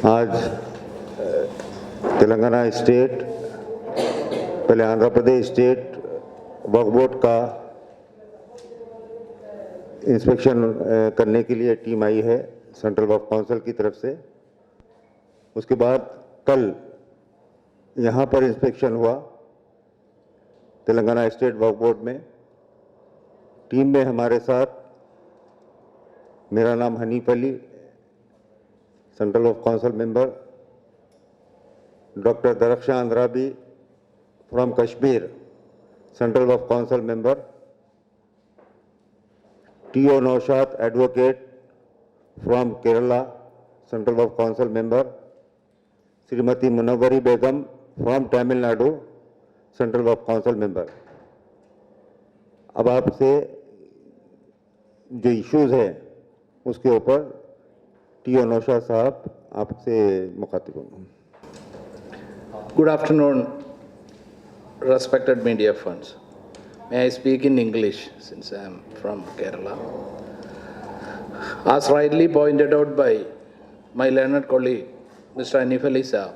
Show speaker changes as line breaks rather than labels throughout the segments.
आज तेलंगाना स्टेट, पहले Andhra Pradesh state Waqf board का इंस्पेक्शन करने के लिए टीम आई है सेंट्रल वक्फ काउंसिल की तरफ से। उसके बाद कल यहाँ पर इंस्पेक्शन हुआ तेलंगाना स्टेट वक्फ बोर्ड में। टीम में हमारे साथ मेरा नाम Hanif Ali, central Waqf council member, doctor Darakhshan Andrabi from Kashmir, central Waqf council member, T.O. Naushad, advocate from Kerala, Central Waqf Council member, Srimati Munawwari Begum from Tamil Nadu, Central Waqf Council member। अब आपसे जो इश्यूज है उसके ऊपर T.O. Naushad साहब आपसे मुखातिब होंगे।
Good afternoon, respected media friends. May I speak in English since I am from Kerala? As rightly pointed out by my learned colleague, Mr. Hanief Ali Saab,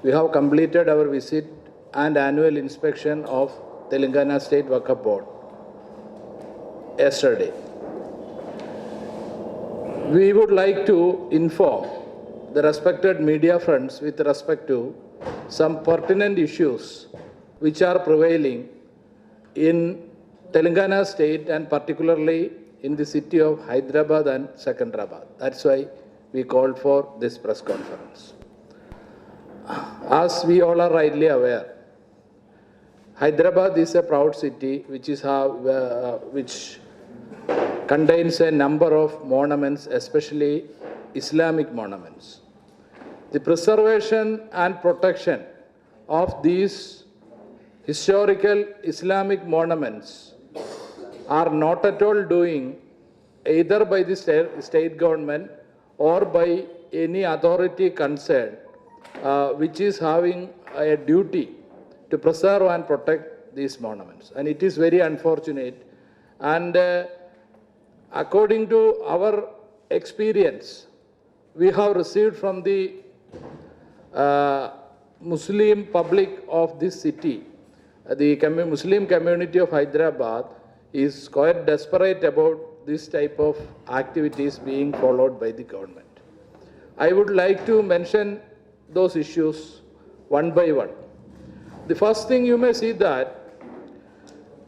we have completed our visit and annual inspection of Telangana State Waqf Board yesterday. We would like to inform the respected media friends with respect to some pertinent issues which are prevailing in Telangana state and particularly in the city of Hyderabad and Secunderabad. That's why we called for this press conference. As we all are rightly aware, Hyderabad is a proud city which contains a number of monuments, especially Islamic monuments. The preservation and protection of these historical Islamic monuments are not at all doing either by the state government or by any authority concerned which is having a duty to preserve and protect these monuments. And it is very unfortunate. And according to our experience, we have received from the Muslim public of this city, the Muslim community of Hyderabad is quite desperate about this type of activities being followed by the government. I would like to mention those issues one by one. The first thing, you may see that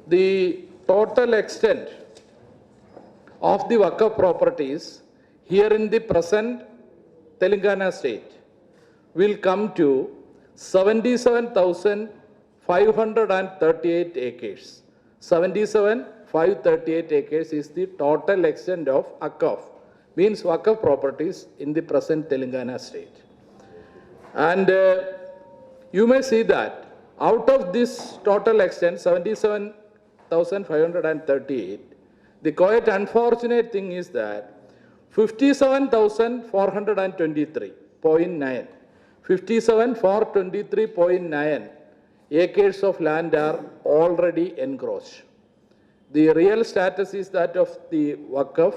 the total extent of the Waqf properties here in the present Telangana state will come to 77,538 acres. 77,538 acres is the total extent of Waqf, means Waqf properties in the present Telangana state. And you may see that out of this total extent, 77,538, the quite unfortunate thing is that 57,423.9 57,423.9 acres of land are already engrossed. The real status is that of the Waqf,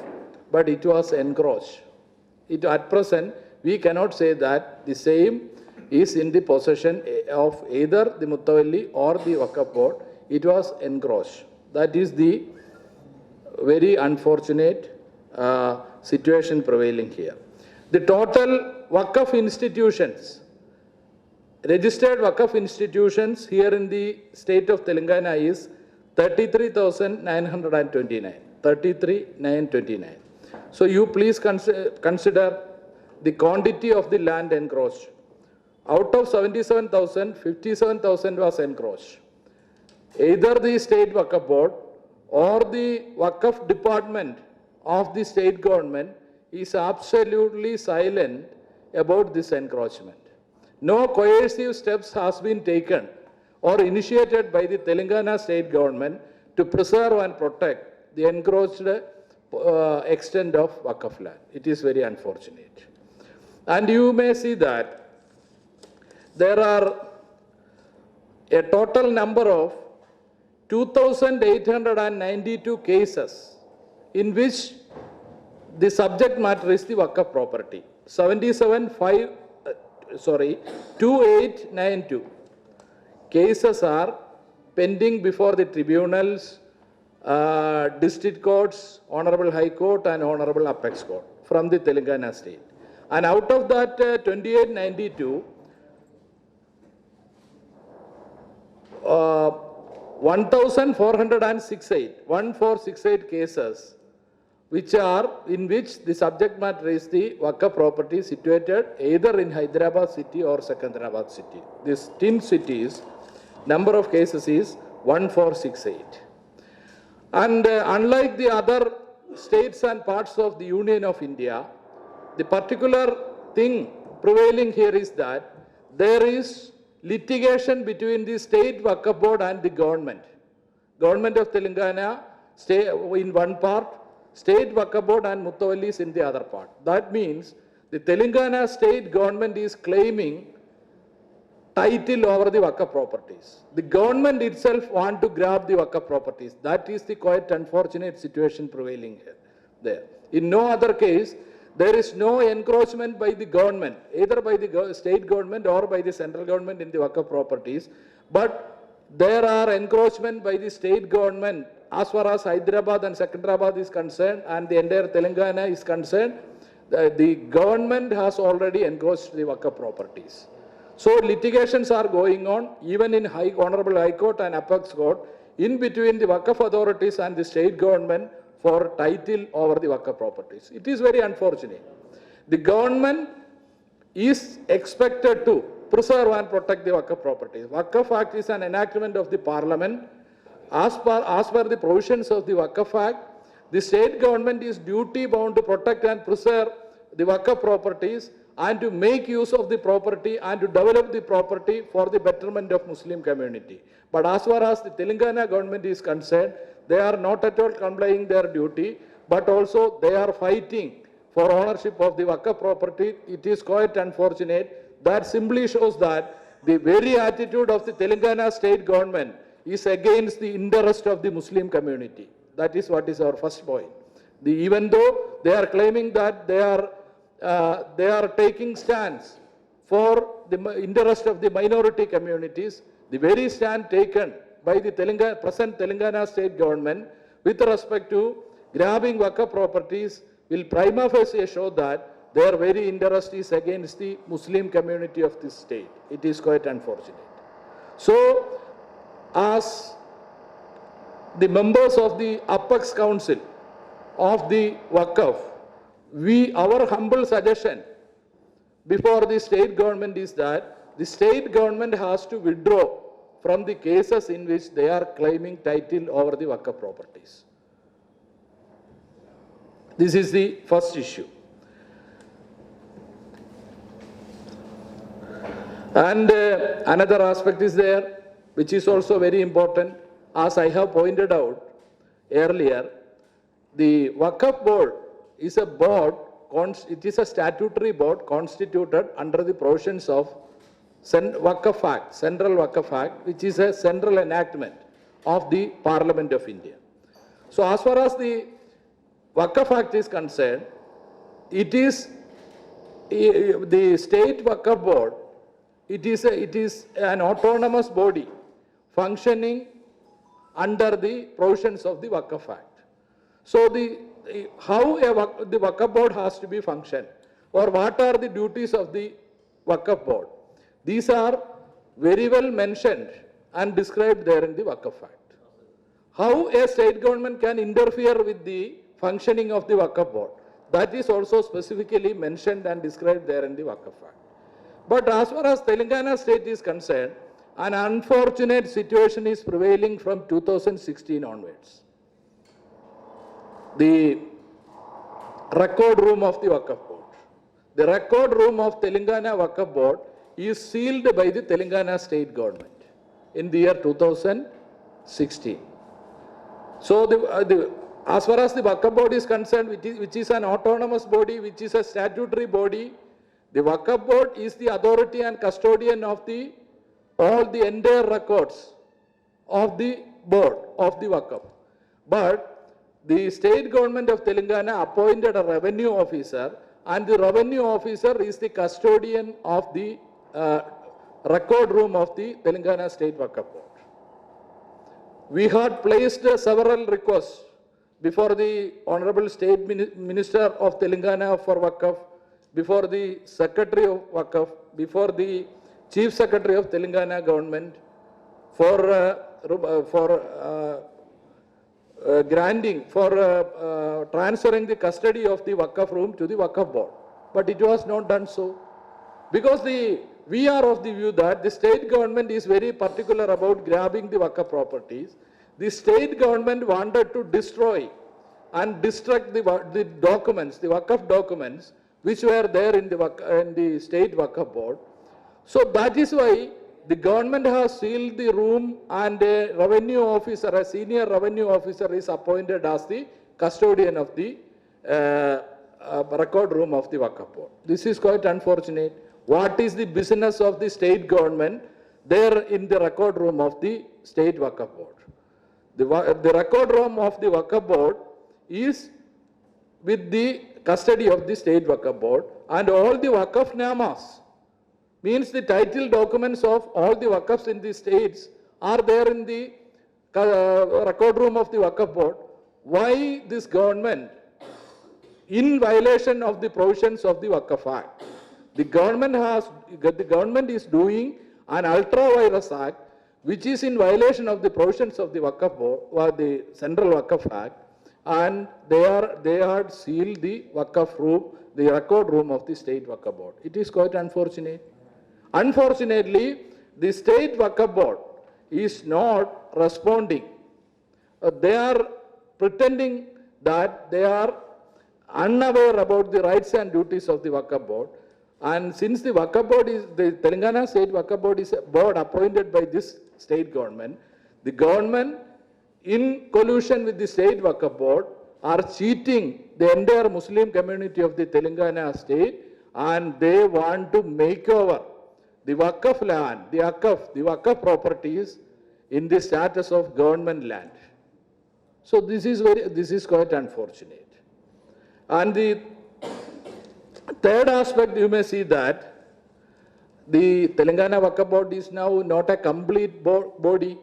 but it was engrossed. At present, we cannot say that the same is in the possession of either the Mutawalli or the Waqf board. It was engrossed. That is the very unfortunate situation prevailing here. The total Waqf institutions, registered Waqf institutions here in the state of Telangana is 33,929. 33,929. So you please consider the quantity of the land engrossed. Out of 77,000, 57,000 was engrossed. Either the state Waqf board or the Waqf department of the state government is absolutely silent about this encroachment. No coercive steps has been taken or initiated by the Telangana state government to preserve and protect the encroached extent of Waqf land. It is very unfortunate. And you may see that there are a total number of 2,892 cases in which the subject matter is the Waqf property. 2892 cases are pending before the tribunals, district courts, Honorable High Court and Honorable Apex Court from the Telangana state. And out of that 2892, 1468 cases which are in which the subject matter is the Waqf property situated either in Hyderabad city or Secunderabad city. These 10 cities, number of cases is 1468. And unlike the other states and parts of the Union of India, the particular thing prevailing here is that there is litigation between the state Waqf board and the government. Government of Telangana stay in one part, state Waqf board and Mutawallis in the other part. That means the Telangana state government is claiming title over the Waqf properties. The government itself want to grab the Waqf properties. That is the quite unfortunate situation prevailing here. There. In no other case, there is no encroachment by the government, either by the state government or by the central government in the Waqf properties, but there are encroachment by the state government as far as Hyderabad and Secunderabad is concerned and the entire Telangana is concerned. The government has already encroached the Waqf properties. So litigations are going on even in Honorable High Court and Apex Court in between the Waqf authorities and the state government for title over the Waqf properties. It is very unfortunate. The government is expected to preserve and protect the Waqf properties. Waqf Act is an enactment of the Parliament. As per the provisions of the Waqf Act, the state government is duty bound to protect and preserve the Waqf properties and to make use of the property and to develop the property for the betterment of Muslim community. But as far as the Telangana government is concerned, they are not at all complying their duty, but also they are fighting for ownership of the Waqf property. It is quite unfortunate. That simply shows that the very attitude of the Telangana state government is against the interest of the Muslim community. That is what is our first point. Even though they are claiming that they are taking stands for the interest of the minority communities, the very stand taken by the present Telangana state government with respect to grabbing Waqf properties will prima facie show that their very interest is against the Muslim community of this state. It is quite unfortunate. So, as the members of the Apex Council of the Waqf, our humble suggestion before the state government is that the state government has to withdraw from the cases in which they are claiming title over the Waqf properties. This is the first issue. And another aspect is there, which is also very important. As I have pointed out earlier, the Waqf board is a board, it is a statutory board constituted under the provisions of Waqf Act, Central Waqf Act, which is a central enactment of the Parliament of India. So as far as the Waqf Act is concerned, it is the state Waqf board, it is an autonomous body functioning under the provisions of the Waqf Act. So how the Waqf board has to be functioned, or what are the duties of the Waqf board? These are very well mentioned and described there in the Waqf Act. How a state government can interfere with the functioning of the Waqf board, that is also specifically mentioned and described there in the Waqf Act. But as far as Telangana state is concerned, an unfortunate situation is prevailing from 2016 onwards. The record room of the Waqf board. The record room of Telangana Waqf board is sealed by the Telangana state government in the year 2016. So as far as the Waqf board is concerned, which is an autonomous body, which is a statutory body, the Waqf board is the authority and custodian of all the entire records of the board of the Waqf. But the state government of Telangana appointed a revenue officer, and the revenue officer is the custodian of the record room of the Telangana State Waqf Board. We had placed several requests before the Honorable State Minister of Telangana for Waqf, before the Secretary of Waqf, before the Chief Secretary of Telangana government for transferring the custody of the Waqf room to the Waqf board. But it was not done so. Because we are of the view that the state government is very particular about grabbing the Waqf properties. The state government wanted to destroy and destruct the documents, the Waqf documents, which were there in the state Waqf board. So that is why the government has sealed the room, and a revenue officer, a senior revenue officer is appointed as the custodian of the record room of the Waqf board. This is quite unfortunate. What is the business of the state government there in the record room of the state Waqf board? The record room of the Waqf board is with the custody of the state Waqf board, and all the Waqf namas, means the title documents of all the Waqfs in the states are there in the record room of the Waqf board. Why this government, in violation of the provisions of the Waqf Act, the government is doing an ultra-virus act which is in violation of the provisions of the Waqf board or the Central Waqf Act, and they are sealed the Waqf room, the record room of the state Waqf board. It is quite unfortunate. Unfortunately, the state Waqf board is not responding. They are pretending that they are unaware about the rights and duties of the Waqf board. And since the Waqf board is, the Telangana State Waqf board is a board appointed by this state government, the government in collusion with the state Waqf board are cheating the entire Muslim community of the Telangana state, and they want to make over the Waqf land, the Waqf properties in the status of government land. So this is quite unfortunate. And the third aspect, you may see that the Telangana Waqf board is now not a complete body.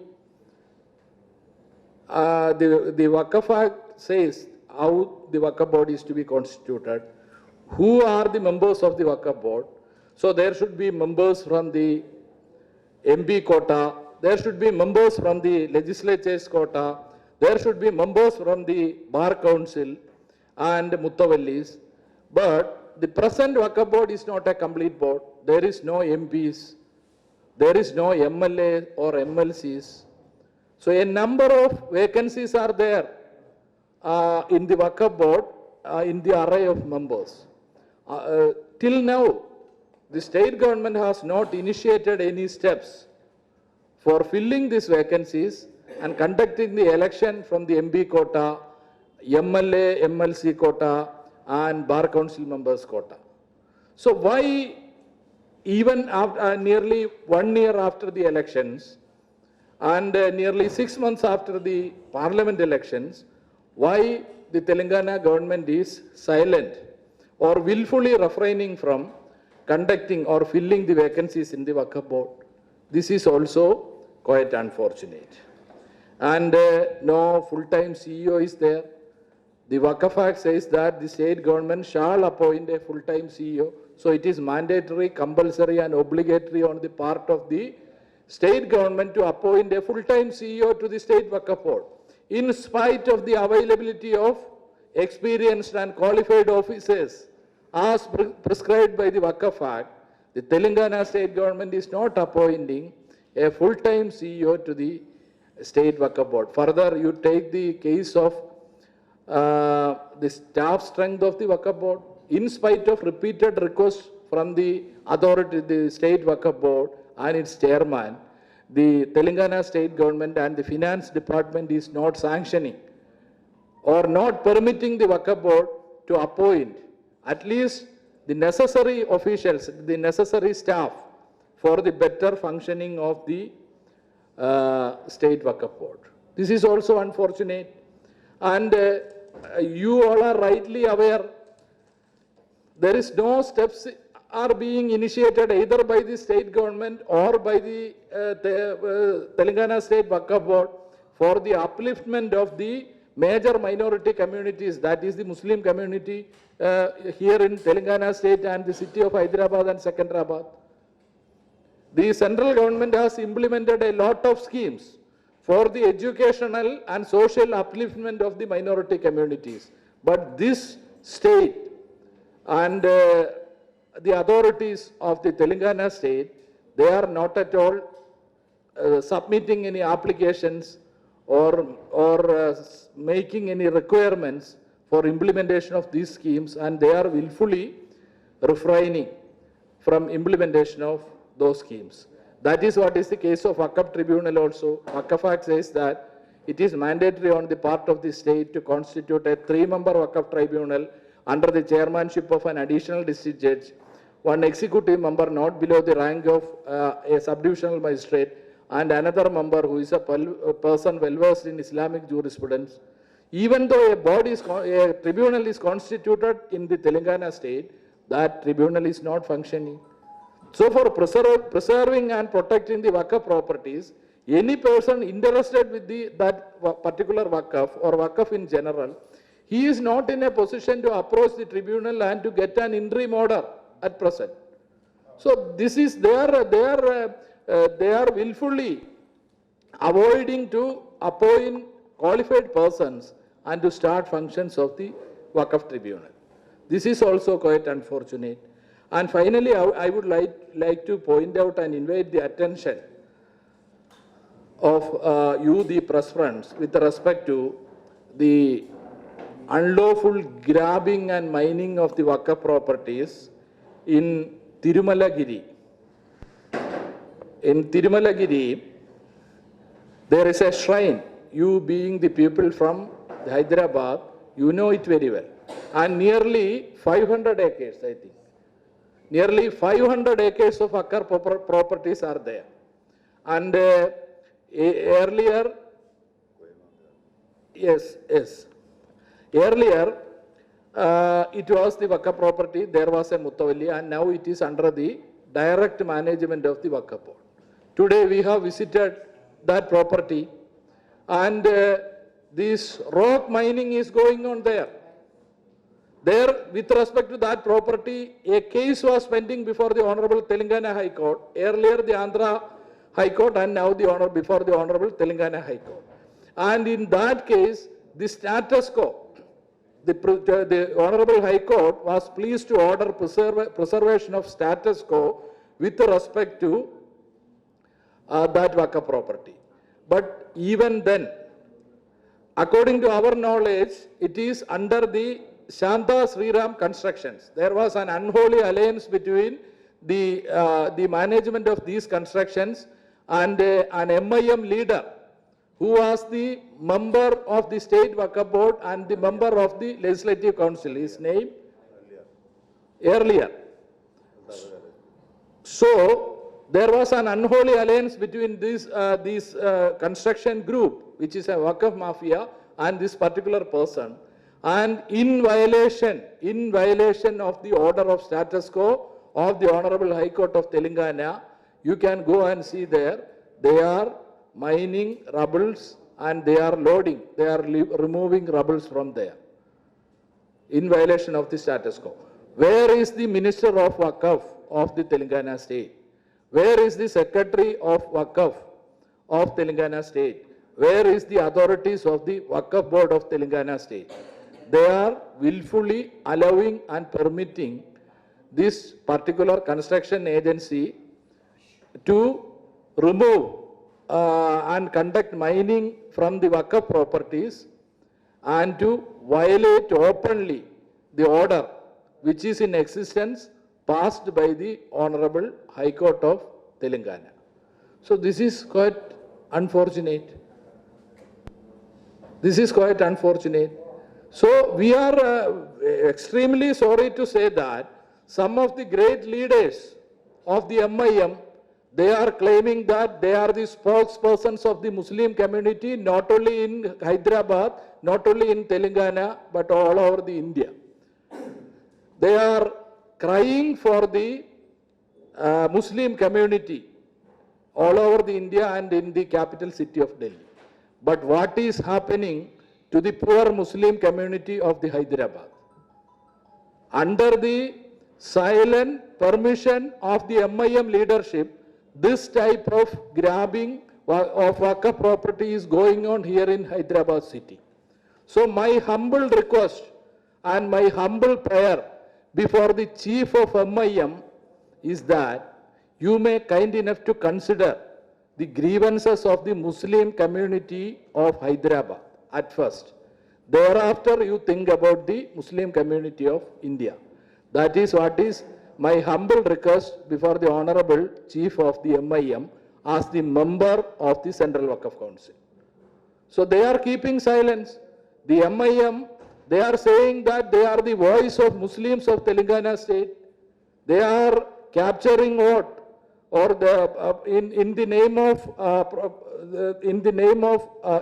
The Waqf Act says how the Waqf board is to be constituted, who are the members of the Waqf board. So there should be members from the MP quota, there should be members from the legislature's quota, there should be members from the Bar Council and Muttavallis. But the present Waqf board is not a complete board. There is no MPs, there is no MLA or MLCs. So a number of vacancies are there in the Waqf board in the array of members. Till now, the state government has not initiated any steps for filling these vacancies and conducting the election from the MP quota, MLA, MLC quota, and Bar Council members quota. So why, even after, nearly 1 year after the elections and nearly 6 months after the parliament elections, why the Telangana government is silent or willfully refraining from conducting or filling the vacancies in the Waqf board? This is also quite unfortunate. And no full-time CEO is there. The Waqf Act says that the state government shall appoint a full-time CEO. So it is mandatory, compulsory and obligatory on the part of the state government to appoint a full-time CEO to the state Waqf board. In spite of the availability of experienced and qualified officers as prescribed by the Waqf Act, the Telangana state government is not appointing a full-time CEO to the state Waqf board. Further, you take the case of the staff strength of the Waqf board. In spite of repeated requests from the authority, the state Waqf board and its chairman, the Telangana state government and the finance department is not sanctioning or not permitting the Waqf board to appoint at least the necessary officials, the necessary staff for the better functioning of the state Waqf board. This is also unfortunate. And you all are rightly aware, there is no steps are being initiated either by the state government or by the Telangana State Waqf Board for the upliftment of the major minority communities, that is the Muslim community here in Telangana State and the city of Hyderabad and Secunderabad. The central government has implemented a lot of schemes for the educational and social upliftment of the minority communities. But this state and the authorities of the Telangana state, they are not at all submitting any applications or making any requirements for implementation of these schemes, and they are willfully refraining from implementation of those schemes. That is what is the case of Waqf Tribunal also. Waqf Act says that it is mandatory on the part of the state to constitute a 3-member Waqf Tribunal under the chairmanship of an additional district judge, one executive member not below the rank of a subdivisional magistrate, and another member who is a person well versed in Islamic jurisprudence. Even though a tribunal is constituted in the Telangana state, that tribunal is not functioning. So for preserving and protecting the Waqf properties, any person interested with that particular Waqf or Waqf in general, he is not in a position to approach the tribunal and to get an interim order at present. So this is they are willfully avoiding to appoint qualified persons and to start functions of the Waqf Tribunal. This is also quite unfortunate. And finally, I would like to point out and invite the attention of you, the press friends, with respect to the unlawful grabbing and mining of the Waqf properties in Tirumalagiri. In Tirumalagiri, there is a shrine. You being the people from Hyderabad, you know it very well. And nearly 500 acres, I think. Nearly 500 acres of Waqf properties are there. And earlier, earlier it was the Waqf property, there was a Mutawalli, and now it is under the direct management of the Waqf Board. Today we have visited that property, and this rock mining is going on there. There, with respect to that property, a case was pending before the Honorable Telangana High Court. Earlier the Andhra High Court, and now before the Honorable Telangana High Court. And in that case, the status quo, the Honorable High Court was pleased to order preservation of status quo with respect to that Waqf property. But even then, according to our knowledge, it is under the Shanta Sriram Constructions. There was an unholy alliance between the management of these constructions and an MIM leader who was the member of the State Waqf Board and the member of the Legislative Council. His name? Earlier. So, there was an unholy alliance between this construction group, which is a Waqf mafia, and this particular person. And in violation of the order of status quo of the Honorable High Court of Telangana, you can go and see there, they are mining rubbles and they are loading, they are removing rubbles from there in violation of the status quo. Where is the Minister of Waqf of the Telangana state? Where is the Secretary of Waqf of Telangana state? Where is the authorities of the Waqf Board of Telangana state? They are willfully allowing and permitting this particular construction agency to remove and conduct mining from the Waqf properties and to violate openly the order which is in existence passed by the Honorable High Court of Telangana. So this is quite unfortunate. This is quite unfortunate. So we are extremely sorry to say that some of the great leaders of the MIM They are claiming that they are the spokespersons of the Muslim community, not only in Hyderabad, not only in Telangana, but all over the India. They are crying for the Muslim community all over the India and in the capital city of Delhi. But what is happening to the poor Muslim community of the Hyderabad? Under the silent permission of the MIM leadership, this type of grabbing of Waqf property is going on here in Hyderabad city. So my humble request and my humble prayer before the chief of MIM is that you may kind enough to consider the grievances of the Muslim community of Hyderabad at first. Thereafter, you think about the Muslim community of India. That is what is my humble request before the Honorable Chief of the MIM as the member of the Central Waqf Council. So they are keeping silence. The MIM, they are saying that they are the voice of Muslims of Telangana state. They are capturing what? Or in the name of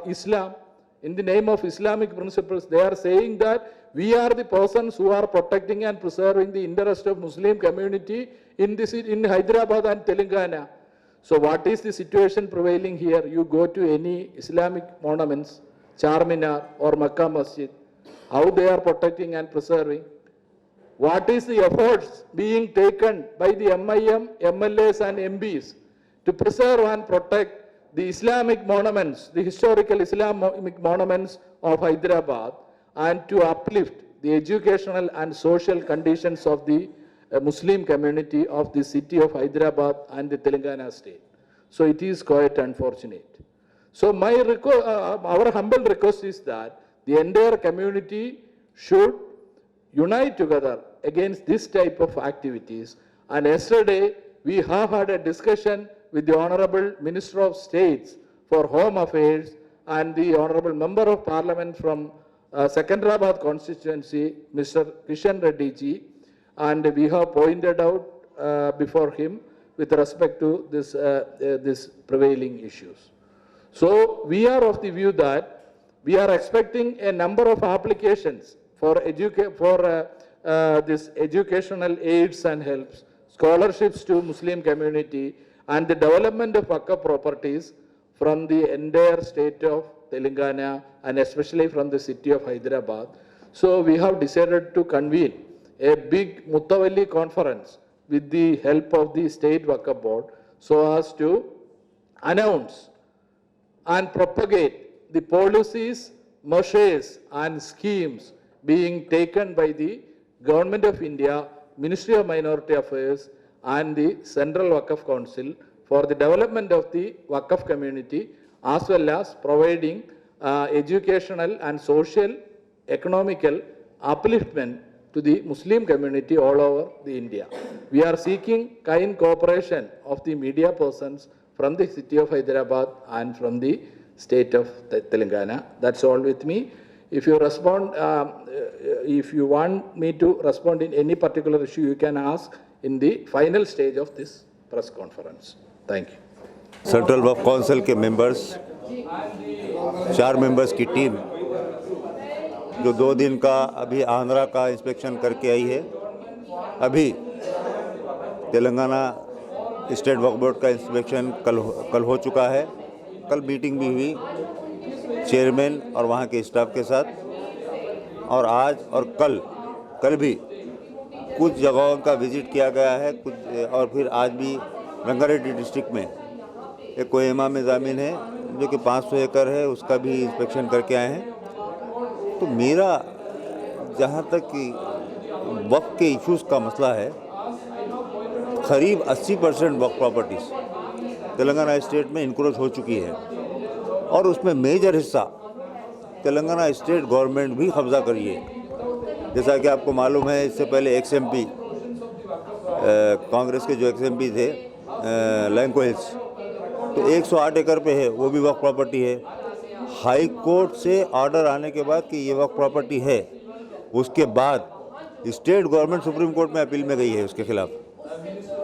Islam, in the name of Islamic principles, they are saying that we are the persons who are protecting and preserving the interest of Muslim community in Hyderabad and Telangana. So what is the situation prevailing here? You go to any Islamic monuments, Charminar or Makkah Masjid, how they are protecting and preserving? What is the efforts being taken by the MIM, MLAs and MPs to preserve and protect the Islamic monuments, the historical Islamic monuments of Hyderabad, and to uplift the educational and social conditions of the Muslim community of the city of Hyderabad and the Telangana state? So it is quite unfortunate. So our humble request is that the entire community should unite together against this type of activities. And yesterday, we have had a discussion with the Honorable Minister of States for Home Affairs and the Honorable Member of Parliament from Secunderabad constituency, Mr. Kishan Reddy ji, and we have pointed out before him with respect to this prevailing issues. So we are of the view that we are expecting a number of applications for this educational aids and helps, scholarships to Muslim community, and the development of Waqf properties from the entire state of Telangana and especially from the city of Hyderabad. So we have decided to convene a big Mutawalli conference with the help of the State Waqf Board so as to announce and propagate the policies, measures and schemes being taken by the Government of India, Ministry of Minority Affairs and the Central Waqf Council for the development of the Waqf community, as well as providing educational and social, economical upliftment to the Muslim community all over the India. We are seeking kind cooperation of the media persons from the city of Hyderabad and from the state of Telangana. That's all with me. If you respond, if you want me to respond in any particular issue, you can ask in the final stage of this press conference. Thank you.
Central Waqf council के members, 4 members की team जो 2 दिन का अभी आंध्रा का inspection करके आई है। अभी तेलंगाना स्टेट वक्फ बोर्ड का इंस्पेक्शन कल हो चुका है। कल मीटिंग भी हुई चेयरमैन और वहाँ के स्टाफ के साथ, और आज और कल भी कुछ जगहों का विज़िट किया गया है कुछ, और फिर आज भी रंगारेड्डी डिस्ट्रिक्ट में एक कोहिमा में ज़मीन है जो कि 500 एकड़ है, उसका भी इंस्पेक्शन करके आए हैं। तो मेरा जहाँ तक कि वक्फ के इश्यूज़ का मसला है, करीब 80% वक्फ प्रॉपर्टीज़ तेलंगाना स्टेट में इंक्रोच हो चुकी है और उसमें मेजर हिस्सा तेलंगाना स्टेट गवर्नमेंट भी कब्ज़ा करी है। जैसा कि आपको मालूम है, इससे पहले XMP कांग्रेस के जो XMP थे लैंको हिल्स, तो 108 एकड़ पे है, वो भी वक्फ प्रॉपर्टी है। हाई कोर्ट से ऑर्डर आने के बाद कि ये वक्फ प्रॉपर्टी है, उसके बाद स्टेट गवर्नमेंट सुप्रीम कोर्ट में अपील में गई है उसके खिलाफ।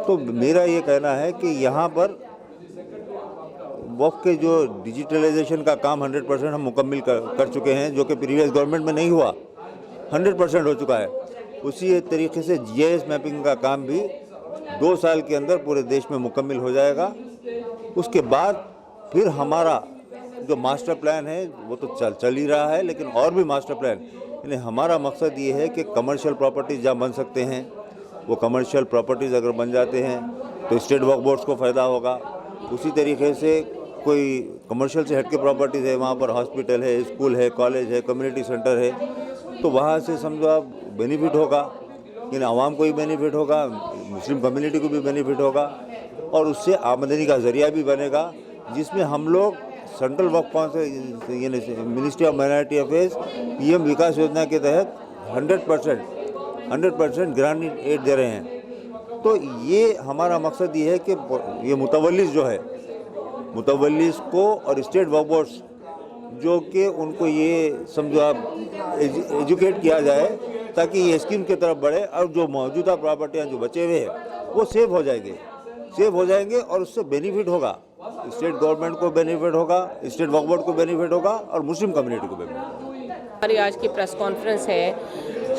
तो मेरा ये कहना है कि यहाँ पर वक्फ के जो डिजिटलाइजेशन का काम 100% हम मुकम्मल कर चुके हैं, जो कि प्रीवियस गवर्नमेंट में नहीं हुआ, 100% हो चुका है। उसी तरीके से GIS मैपिंग का काम भी 2 साल के अंदर पूरे देश में मुकम्मल हो जाएगा। उसके बाद फिर हमारा जो मास्टर प्लान है वो तो चल ही रहा है, लेकिन और भी मास्टर प्लान, यानी हमारा मकसद ये है कि कमर्शियल प्रॉपर्टीज़ जहाँ बन सकते हैं वो कमर्शियल प्रॉपर्टीज़ अगर बन जाते हैं तो स्टेट वक्फ बोर्ड्स को फ़ायदा होगा। उसी तरीके से कोई कमर्शियल से हट के प्रॉपर्टीज़ है, वहाँ पर हॉस्पिटल है, स्कूल है, कॉलेज है, कम्युनिटी सेंटर है, तो वहाँ से समझो आप बेनिफिट होगा, लेकिन आवाम को भी बेनिफिट होगा, मुस्लिम कम्युनिटी को भी बेनिफिट होगा और उससे आमदनी का ज़रिया भी बनेगा, जिसमें हम लोग सेंट्रल वक्फ काउंसिल यानी ministry of minority affairs PM विकास योजना के तहत 100% ग्रांट एड दे रहे हैं। तो ये हमारा मकसद ये है कि ये मुतवल्लिस जो है, मुतवल्लिस को और स्टेट वक्फ बोर्ड्स जो कि उनको ये समझो आप एजुकेट किया जाए ताकि ये स्कीम की तरफ बढ़े और जो मौजूदा प्रॉपर्टियाँ जो बचे हुए हैं वो सेव हो जाएंगे और उससे बेनिफिट होगा, स्टेट गवर्नमेंट को बेनिफिट होगा, स्टेट वक्फ बोर्ड को बेनिफिट होगा और मुस्लिम कम्युनिटी को बेनिफिट होगा।
हमारी आज की प्रेस कॉन्फ्रेंस है,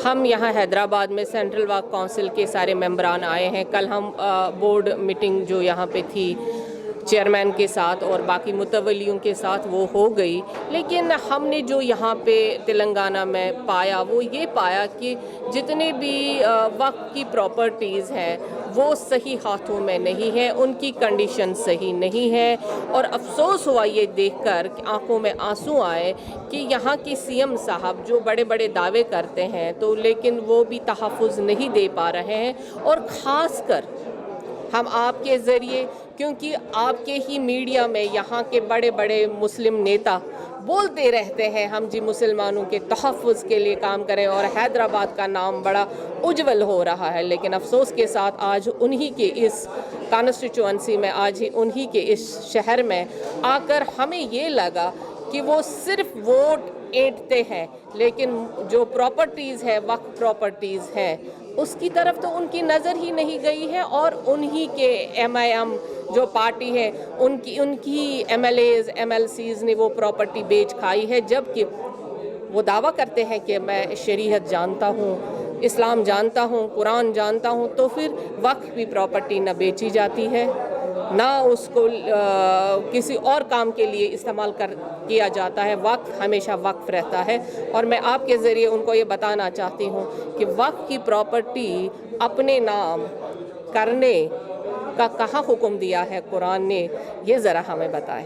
हम यहाँ हैदराबाद में सेंट्रल वक्फ काउंसिल के सारे मेंबरान आए हैं। कल हम बोर्ड मीटिंग जो यहाँ पे थी चेयरमैन के साथ और बाकी मुतवल्लियों के साथ वो हो गई, लेकिन हमने जो यहाँ पे तेलंगाना में पाया वो ये पाया कि जितने भी वक्फ की प्रॉपर्टीज़ हैं वो सही हाथों में नहीं है, उनकी कंडीशन सही नहीं है और अफसोस हुआ ये देखकर कि आंखों में आंसू आए कि यहाँ की CM साहब जो बड़े बड़े दावे करते हैं तो लेकिन वो भी तहफ़्फ़ुज़ नहीं दे पा रहे हैं। और ख़ासकर हम आपके ज़रिए, क्योंकि आपके ही मीडिया में यहाँ के बड़े बड़े मुस्लिम नेता बोलते रहते हैं हम जी मुसलमानों के तहफ़्फ़ुज़ के लिए काम करें और हैदराबाद का नाम बड़ा उज्जवल हो रहा है, लेकिन अफसोस के साथ आज उन्हीं के इस कॉन्स्टिट्यूएंसी में, आज ही उन्हीं के इस शहर में आकर हमें ये लगा कि वो सिर्फ वोट ऐंठते हैं, लेकिन जो प्रॉपर्टीज़ है, वक्फ प्रॉपर्टीज़ हैं, उसकी तरफ तो उनकी नज़र ही नहीं गई है और उन्हीं के MIM जो पार्टी है उनकी MLAs MLCs ने वो प्रॉपर्टी बेच खाई है, जबकि वो दावा करते हैं कि मैं शरीयत जानता हूँ, इस्लाम जानता हूँ, कुरान जानता हूँ, तो फिर वक्फ की प्रॉपर्टी न बेची जाती है ना उसको किसी और काम के लिए इस्तेमाल किया जाता है। वक्फ हमेशा वक्फ रहता है और मैं आपके ज़रिए उनको ये बताना चाहती हूँ कि वक्फ की प्रॉपर्टी अपने नाम करने का कहाँ हुक्म दिया है कुरान ने, ये ज़रा हमें बताएं।